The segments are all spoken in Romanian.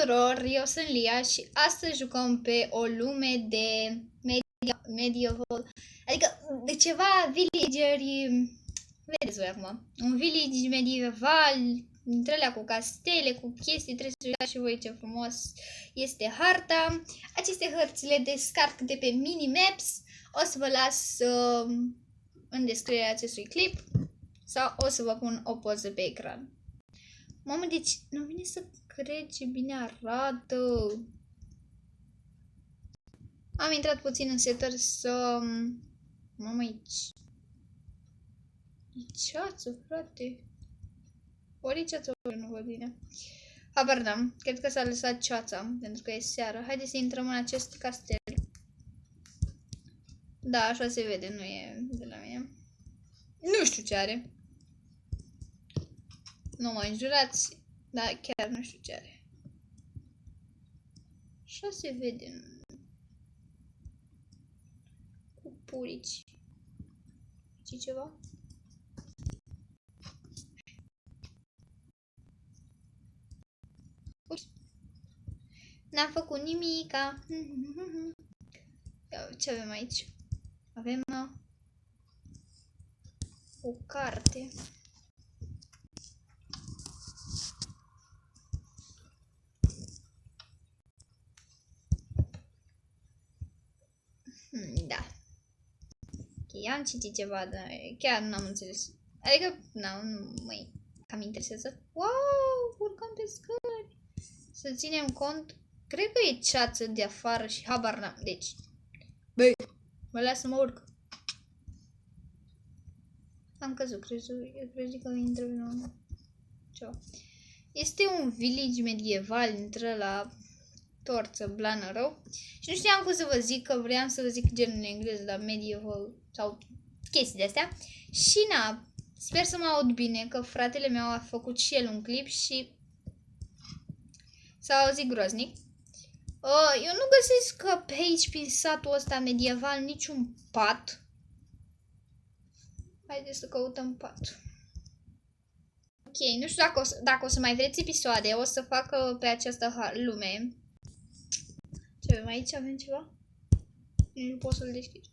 tuturor, eu sunt Lia și astăzi jucăm pe o lume de medieval, adică de ceva villageri, vedeți voi acum, un village medieval, dintre alea cu castele, cu chestii, trebuie să uitați și voi ce frumos este harta. Aceste hărți le descarc de pe Minimaps, o să vă las în descrierea acestui clip sau o să vă pun o poză pe ecran. Mamă, deci nu vine să cred ce bine arată. Am intrat puțin în setări să... Mamă, aici... E ceață, frate. Ori e ceață, ori nu văd bine. Habar n-am. Cred că s-a lăsat ceața, pentru că e seară. Haideți să intrăm în acest castel. Da, așa se vede, nu e de la mine. Nu știu ce are. Nu mă înjurați, dar chiar nu știu ce are. Așa se vede. Cu purici. Ce ceva? N-am făcut nimica. Ce avem aici? Avem o carte. Da. Ok, am citit ceva, dar chiar nu am înțeles. Adică, nu mă cam interesează. Wow, urcăm pe scări. Să ținem cont. Cred că e ceață de afară și habar n-am. Deci, băi, mă lasă să mă urc. Am căzut, crezi că intră în ceva. Este un village medieval, intră la torță, blană rău. Și nu știam cum să vă zic, că vreau să vă zic genul în engleză, dar medieval sau chestii de-astea. Și na, sper să mă aud bine, că fratele meu a făcut și el un clip și s-a auzit groaznic. Eu nu găsesc că pe aici, prin satul ăsta medieval, niciun pat. Haideți să căutăm pat. Ok, nu știu dacă o să mai vreți episoade, o să fac pe această lume. Ce avem aici? Avem ceva? Nu pot să-l deschid.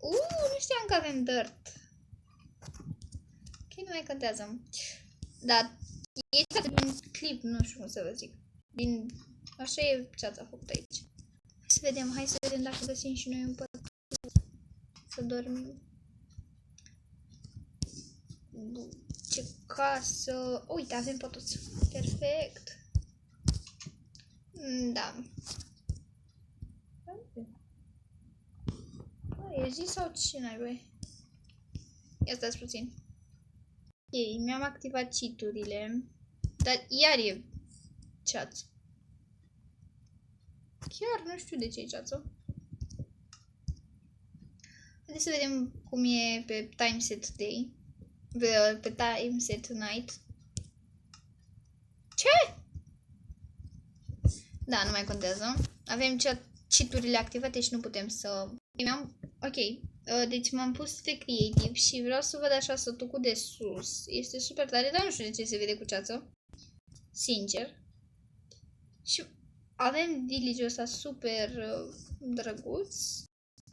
Nu știam că avem dirt. Ok, nu mai contează. Dar e ceața din clip, nu știu cum să vă zic. Așa e ceața făcută aici. Hai să vedem dacă găsim și noi un pătru să dormim. Ce casă! Uite, avem pătuț. Perfect. Da. E zi sau ce n-ai, băi? Ia stați puțin. Ok, mi-am activat cheat-urile. Dar iar e ceață. Chiar nu știu de ce e ceață. Haideți să vedem cum e pe timeset day. Pe timeset night. Ce? Da, nu mai contează. Avem cheat-urile activate și nu putem să... Ok. Deci m-am pus pe creative și vreau să văd așa sătucul de sus. Este super tare, dar nu știu de ce se vede cu ceață. Sincer. Și avem village-ul ăsta super drăguț.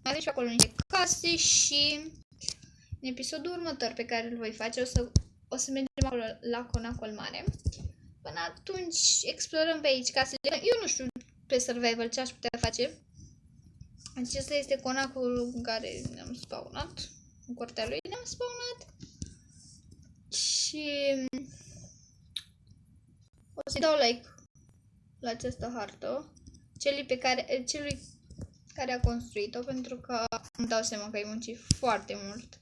Avem și acolo niște case și în episodul următor pe care îl voi face o să mergem acolo la conacul mare. Până atunci explorăm pe aici casele. Eu nu știu pe survival ce aș putea face. Acesta este conacul în care ne-am spawnat. În curtea lui ne-am spawnat. Și o să-i dau like la această hartă. Celui care a construit-o, pentru că îmi dau seama că ai muncit foarte mult.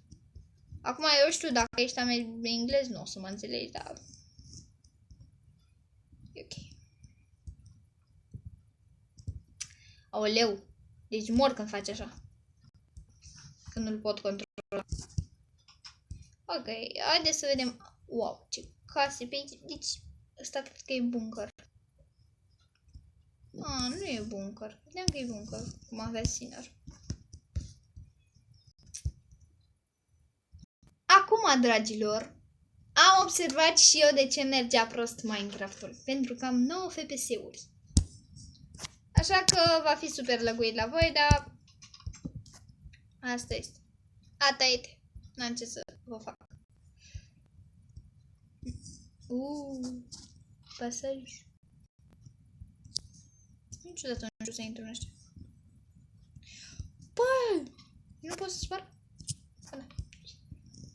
Acum eu știu, dacă ești englez, nu o să mă înțelegi, dar e ok. Aoleu, deci mor când faci așa. Când nu-l pot controla. Ok, haideți să vedem. Wow, ce case pe aici. Deci, ăsta cred că e bunker. Nu e bunker. Credeam că e bunker, cum avea Sinner. Acum, dragilor, Am observat și eu de ce mergea prost Minecraft-ul. Pentru că am 9 FPS-uri. Așa că va fi super lăguit la voi, dar asta este. Asta este. N-am ce să vă fac. Pasaj. Niciodată nu știu să intru în ăștia. Bă! Nu pot să spar? Da.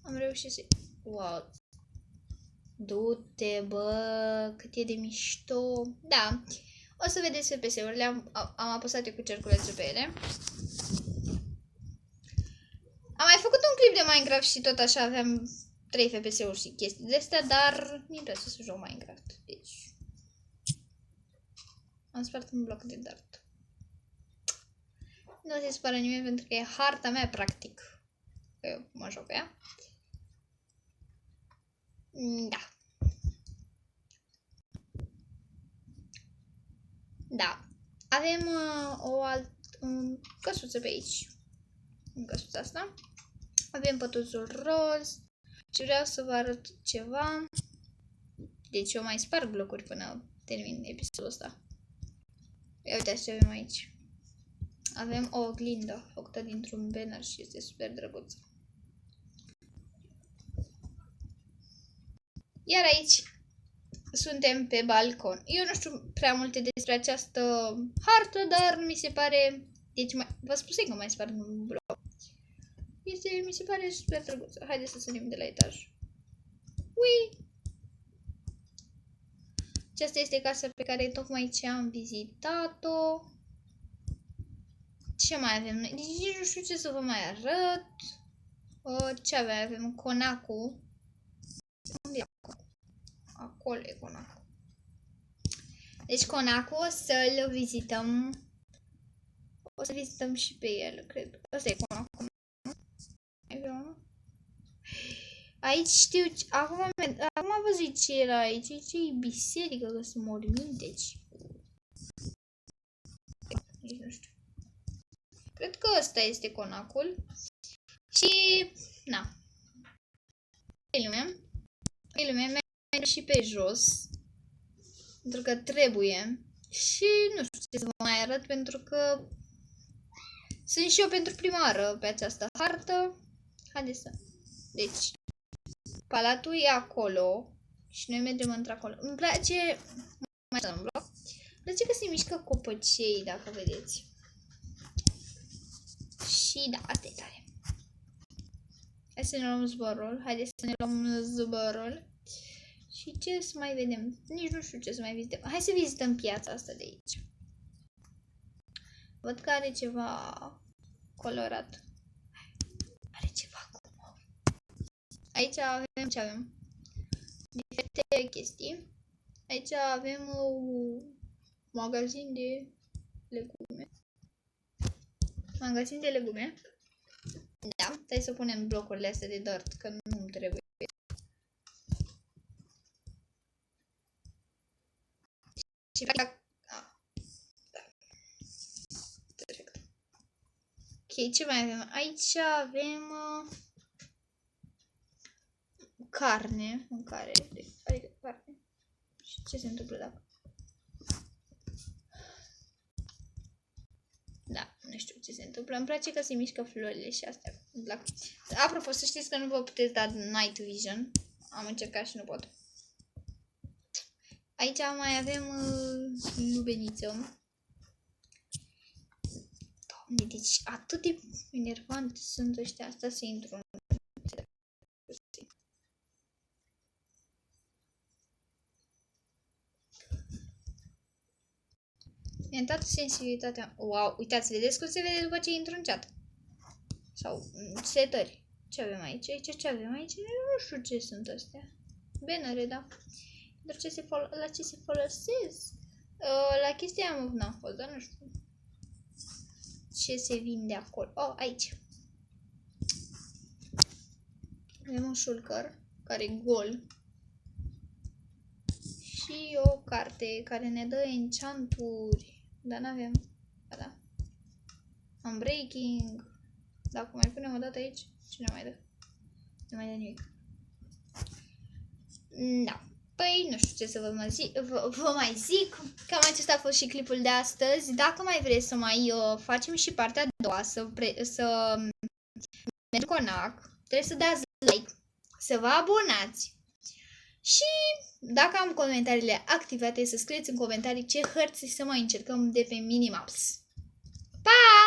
Am reușit să... Wow. Du-te, bă, cât e de mișto. Da. O să vedeți FPS-urile. Am apăsat eu cu cerculețul pe ele. Am mai făcut un clip de Minecraft și tot așa aveam 3 FPS-uri și chestii de astea, dar mi-e place să joc Minecraft. Deci... Am spart un bloc de dirt. Nu se spără nimeni pentru că e harta mea, practic. Că eu mă joc pe ea. Da. Da. Avem o altă căsuță pe aici. În căsuța asta. Avem pătuțul roz. Și vreau să vă arăt ceva. Deci eu mai sparg blocuri până termin episodul ăsta. Ia uitați ce avem aici. Avem o oglindă făcută dintr-un banner și este super drăguț. Iar aici suntem pe balcon. Eu nu știu prea multe despre această hartă, dar mi se pare... Deci vă spusei că mai sparg un bloc. Mi se pare super drăguț. Haideți să sărim de la etaj. Ui! Aceasta este casa pe care tocmai ce am vizitat-o. Ce mai avem noi? Deci nici nu știu ce să vă mai arăt. Ce avem? Avem conacul. Unde e acolo? Acolo e conacul. Deci conacul o să-l vizităm. O să vizităm și pe el, cred. Ăsta e conacul. Aici știu, acum am văzut ce era aici, ce e biserică, că sunt morminteci. Nici nu știu. Cred că ăsta este conacul. Și, na. E lumea merge și pe jos. Pentru că trebuie. Și nu știu ce să vă mai arăt, pentru că sunt și eu pentru prima oară pe această hartă. Haideți să... Deci, palatul e acolo și noi mergem într-acolo. Îmi place... Mai să în bloc. Îmi place că se mișcă copăcei, dacă vedeți. Și da, asta e tare. Hai să ne luăm zborul. Haideți să ne luăm zborul. Și ce să mai vedem? Nici nu știu ce să mai vizităm. Hai să vizităm piața asta de aici. Văd că are ceva colorat. Are ceva cu mov. Aici avem ce avem? Diferite chestii. Aici avem un magazin de legume. Magazin de legume. Da, hai să punem blocurile astea de dirt, că nu-mi trebuie. Și da. Perfect. Ok, ce mai avem? Aici avem carne, mâncare, adică carne. Și ce se întâmplă dacă? Da, nu știu ce se întâmplă. Îmi place că se mișcă florile și astea. Apropo, să știți că nu vă puteți da night vision. Am încercat și nu pot. Aici mai avem lubeniță. Doamne, deci atât de enervant sunt ăștia. Asta să intru în... Mi-a dat sensibilitatea. Wow, uitați, vedeți cum se vede după ce intru în chat. Sau setări. Ce avem aici? Aici ce avem aici? Nu știu ce sunt astea. Bannere, da. Dar la ce se folosesc? La chestia am n-am fost, dar nu știu. Ce se vinde acolo? Oh, aici. Avem un shulker care e gol. Și o carte care ne dă enchanturi. Dar n-avem. Da. Unbreaking. Dacă mai punem o dată aici, ce ne mai dă? Nu mai dă nimic. Da. Păi, nu știu ce să vă mai zic. Cam acesta a fost și clipul de astăzi. Dacă mai vreți să mai facem și partea a doua, să mergem conac, trebuie să dați like, să vă abonați. Și dacă am comentariile activate, să scrieți în comentarii ce hărți să mai încercăm de pe Minimaps. Pa!